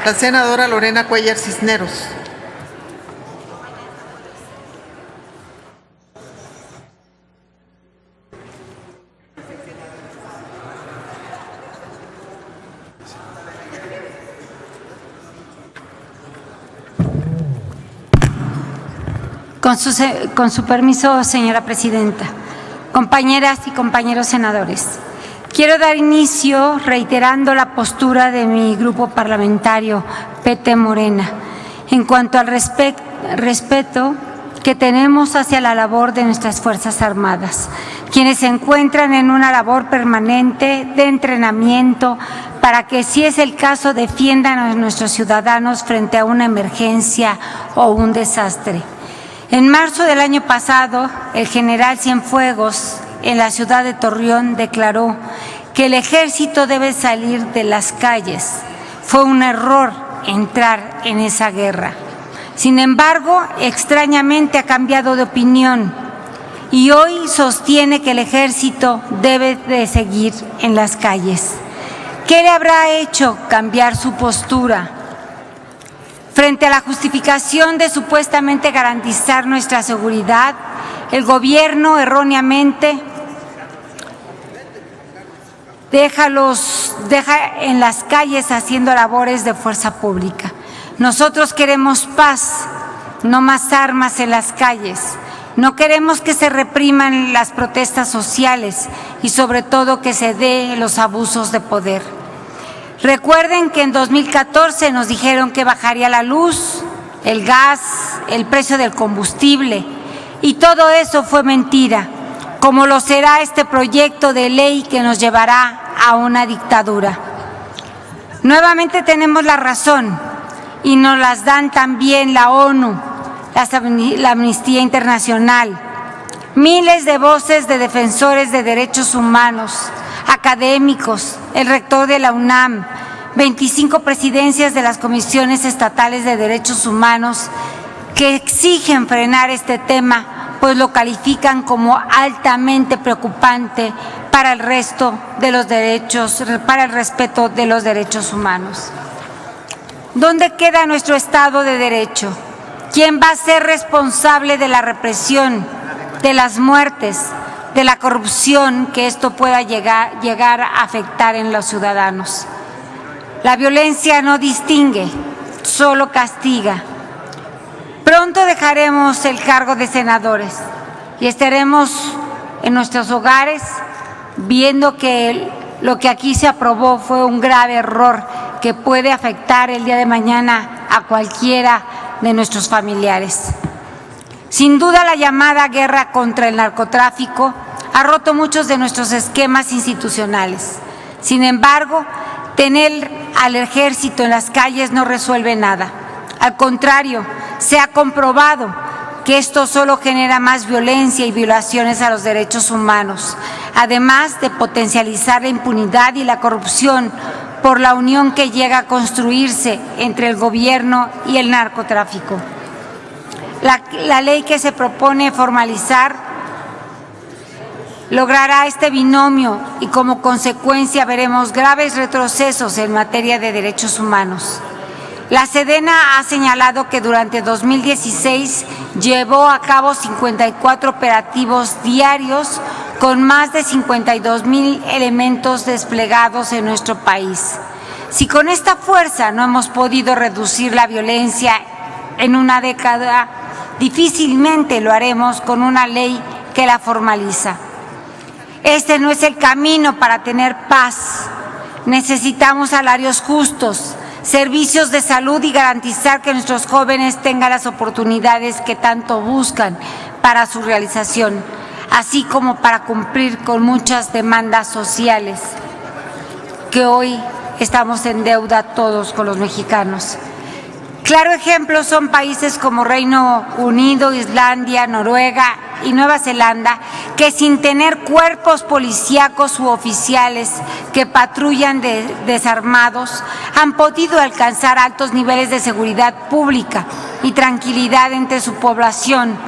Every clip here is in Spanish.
La senadora Lorena Cuellar Cisneros. Con su permiso, señora presidenta, compañeras y compañeros senadores, quiero dar inicio reiterando la postura de mi grupo parlamentario PT Morena en cuanto al respeto que tenemos hacia la labor de nuestras Fuerzas Armadas, quienes se encuentran en una labor permanente de entrenamiento para que, si es el caso, defiendan a nuestros ciudadanos frente a una emergencia o un desastre. En marzo del año pasado, el general Cienfuegos, en la ciudad de Torreón, declaró que el ejército debe salir de las calles. Fue un error entrar en esa guerra. Sin embargo, extrañamente ha cambiado de opinión y hoy sostiene que el ejército debe de seguir en las calles. ¿Qué le habrá hecho cambiar su postura? Frente a la justificación de supuestamente garantizar nuestra seguridad, el gobierno erróneamente deja en las calles haciendo labores de fuerza pública. Nosotros queremos paz, no más armas en las calles. No queremos que se repriman las protestas sociales y sobre todo que se den los abusos de poder. Recuerden que en 2014 nos dijeron que bajaría la luz, el gas, el precio del combustible, y todo eso fue mentira, como lo será este proyecto de ley que nos llevará a una dictadura. Nuevamente tenemos la razón y nos las dan también la ONU, la Amnistía Internacional, miles de voces de defensores de derechos humanos, académicos, el rector de la UNAM, 25 presidencias de las comisiones estatales de derechos humanos que exigen frenar este tema, pues lo califican como altamente preocupante para el respeto de los derechos humanos. ¿Dónde queda nuestro Estado de Derecho? ¿Quién va a ser responsable de la represión, de las muertes, de la corrupción que esto pueda llegar a afectar en los ciudadanos? La violencia no distingue, solo castiga. Pronto dejaremos el cargo de senadores y estaremos en nuestros hogares viendo que lo que aquí se aprobó fue un grave error que puede afectar el día de mañana a cualquiera de nuestros familiares. Sin duda, la llamada guerra contra el narcotráfico ha roto muchos de nuestros esquemas institucionales. Sin embargo, tener al ejército en las calles no resuelve nada. Al contrario, se ha comprobado que esto solo genera más violencia y violaciones a los derechos humanos, además de potencializar la impunidad y la corrupción por la unión que llega a construirse entre el gobierno y el narcotráfico. La ley que se propone formalizar logrará este binomio y como consecuencia veremos graves retrocesos en materia de derechos humanos. La Sedena ha señalado que durante 2016 llevó a cabo 54 operativos diarios con más de 52,000 elementos desplegados en nuestro país. Si con esta fuerza no hemos podido reducir la violencia en una década, difícilmente lo haremos con una ley que la formaliza. Este no es el camino para tener paz. Necesitamos salarios justos, servicios de salud y garantizar que nuestros jóvenes tengan las oportunidades que tanto buscan para su realización, así como para cumplir con muchas demandas sociales que hoy estamos en deuda todos con los mexicanos. Claro ejemplo son países como Reino Unido, Islandia, Noruega y Nueva Zelanda, que sin tener cuerpos policíacos u oficiales que patrullan desarmados, han podido alcanzar altos niveles de seguridad pública y tranquilidad entre su población,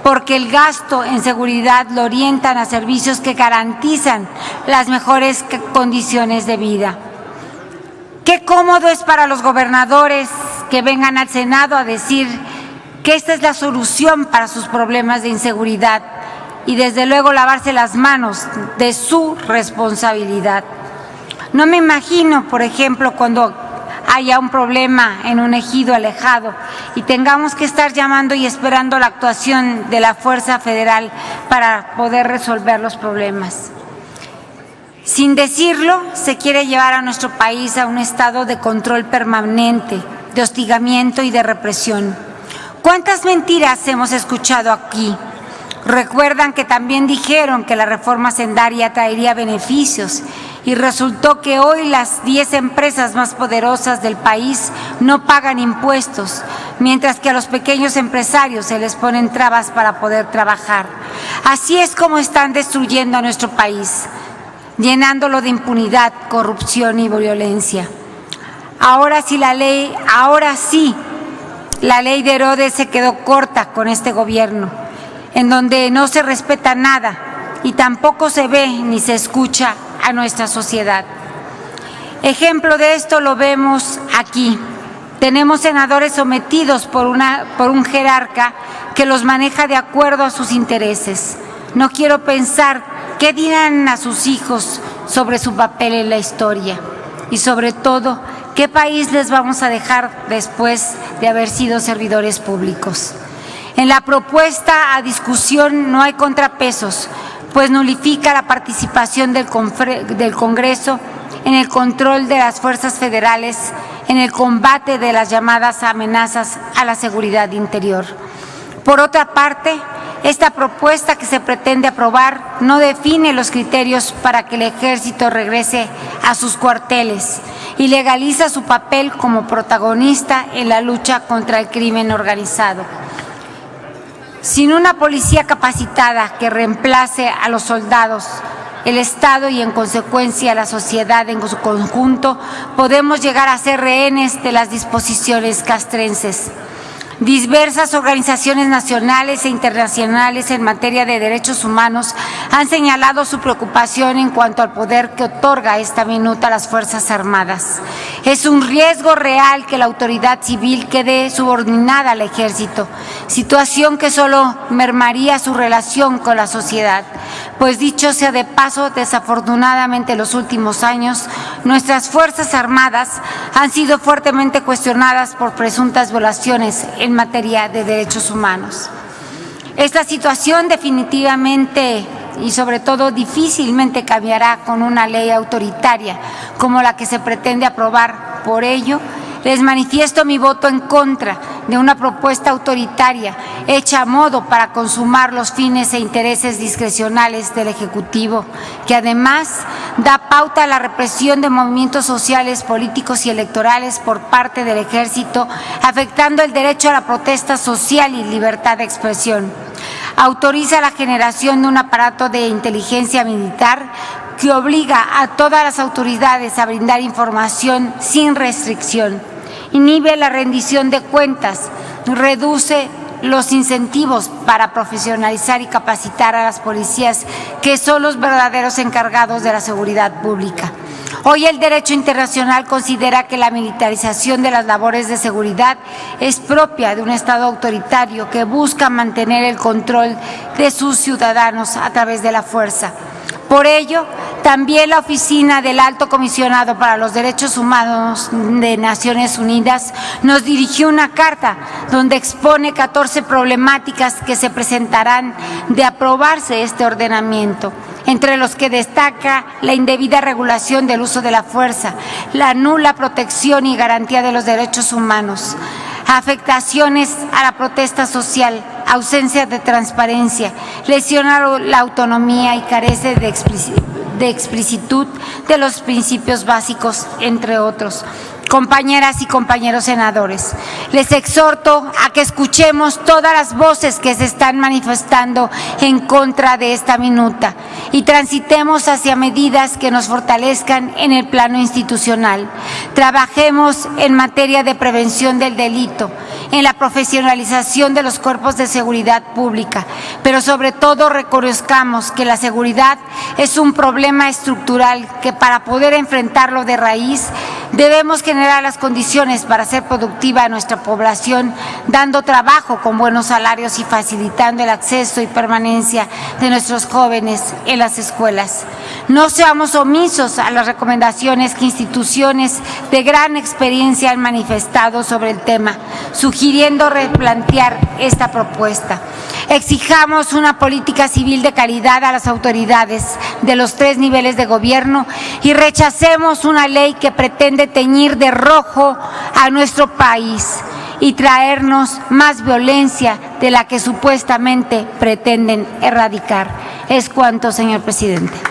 porque el gasto en seguridad lo orientan a servicios que garantizan las mejores condiciones de vida. Qué cómodo es para los gobernadores que vengan al Senado a decir que esta es la solución para sus problemas de inseguridad y desde luego lavarse las manos de su responsabilidad. No me imagino, por ejemplo, cuando haya un problema en un ejido alejado y tengamos que estar llamando y esperando la actuación de la Fuerza Federal para poder resolver los problemas. Sin decirlo, se quiere llevar a nuestro país a un estado de control permanente, de hostigamiento y de represión. ¿Cuántas mentiras hemos escuchado aquí? Recuerdan que también dijeron que la reforma hacendaria traería beneficios y resultó que hoy las 10 empresas más poderosas del país no pagan impuestos, mientras que a los pequeños empresarios se les ponen trabas para poder trabajar. Así es como están destruyendo a nuestro país, llenándolo de impunidad, corrupción y violencia. Ahora sí, la ley de Herodes se quedó corta con este gobierno, en donde no se respeta nada y tampoco se ve ni se escucha a nuestra sociedad. Ejemplo de esto lo vemos aquí. Tenemos senadores sometidos por un jerarca que los maneja de acuerdo a sus intereses. No quiero pensar qué dirán a sus hijos sobre su papel en la historia y sobre todo, qué país les vamos a dejar después de haber sido servidores públicos. En la propuesta a discusión no hay contrapesos, pues nulifica la participación del Congreso en el control de las fuerzas federales en el combate de las llamadas amenazas a la seguridad interior. Por otra parte, esta propuesta que se pretende aprobar no define los criterios para que el Ejército regrese a sus cuarteles y legaliza su papel como protagonista en la lucha contra el crimen organizado. Sin una policía capacitada que reemplace a los soldados, el Estado y en consecuencia la sociedad en su conjunto, podemos llegar a ser rehenes de las disposiciones castrenses. Diversas organizaciones nacionales e internacionales en materia de derechos humanos han señalado su preocupación en cuanto al poder que otorga esta minuta a las Fuerzas Armadas. Es un riesgo real que la autoridad civil quede subordinada al Ejército, situación que solo mermaría su relación con la sociedad. Pues dicho sea de paso, desafortunadamente en los últimos años, nuestras Fuerzas Armadas han sido fuertemente cuestionadas por presuntas violaciones en materia de derechos humanos. Esta situación definitivamente y sobre todo difícilmente cambiará con una ley autoritaria como la que se pretende aprobar. Por ello, les manifiesto mi voto en contra de una propuesta autoritaria hecha a modo para consumar los fines e intereses discrecionales del Ejecutivo, que además da pauta a la represión de movimientos sociales, políticos y electorales por parte del Ejército, afectando el derecho a la protesta social y libertad de expresión. Autoriza la generación de un aparato de inteligencia militar que obliga a todas las autoridades a brindar información sin restricción, inhibe la rendición de cuentas, reduce los incentivos para profesionalizar y capacitar a las policías, que son los verdaderos encargados de la seguridad pública. Hoy el derecho internacional considera que la militarización de las labores de seguridad es propia de un Estado autoritario que busca mantener el control de sus ciudadanos a través de la fuerza. Por ello, también la Oficina del Alto Comisionado para los Derechos Humanos de Naciones Unidas nos dirigió una carta donde expone 14 problemáticas que se presentarán de aprobarse este ordenamiento, entre los que destaca la indebida regulación del uso de la fuerza, la nula protección y garantía de los derechos humanos, afectaciones a la protesta social, ausencia de transparencia, lesiona la autonomía y carece de explicitud de los principios básicos, entre otros. compañeras y compañeros senadores, les exhorto a que escuchemos todas las voces que se están manifestando en contra de esta minuta y transitemos hacia medidas que nos fortalezcan en el plano institucional. Trabajemos en materia de prevención del delito, en la profesionalización de los cuerpos de seguridad pública, pero sobre todo reconozcamos que la seguridad es un problema estructural que para poder enfrentarlo de raíz debemos generar las condiciones para hacer productiva a nuestra población, dando trabajo con buenos salarios y facilitando el acceso y permanencia de nuestros jóvenes en las escuelas. No seamos omisos a las recomendaciones que instituciones de gran experiencia han manifestado sobre el tema, sugiriendo replantear esta propuesta. Exijamos una política civil de calidad a las autoridades de los 3 niveles de gobierno y rechacemos una ley que pretende teñir de rojo a nuestro país y traernos más violencia de la que supuestamente pretenden erradicar. Es cuanto, señor presidente.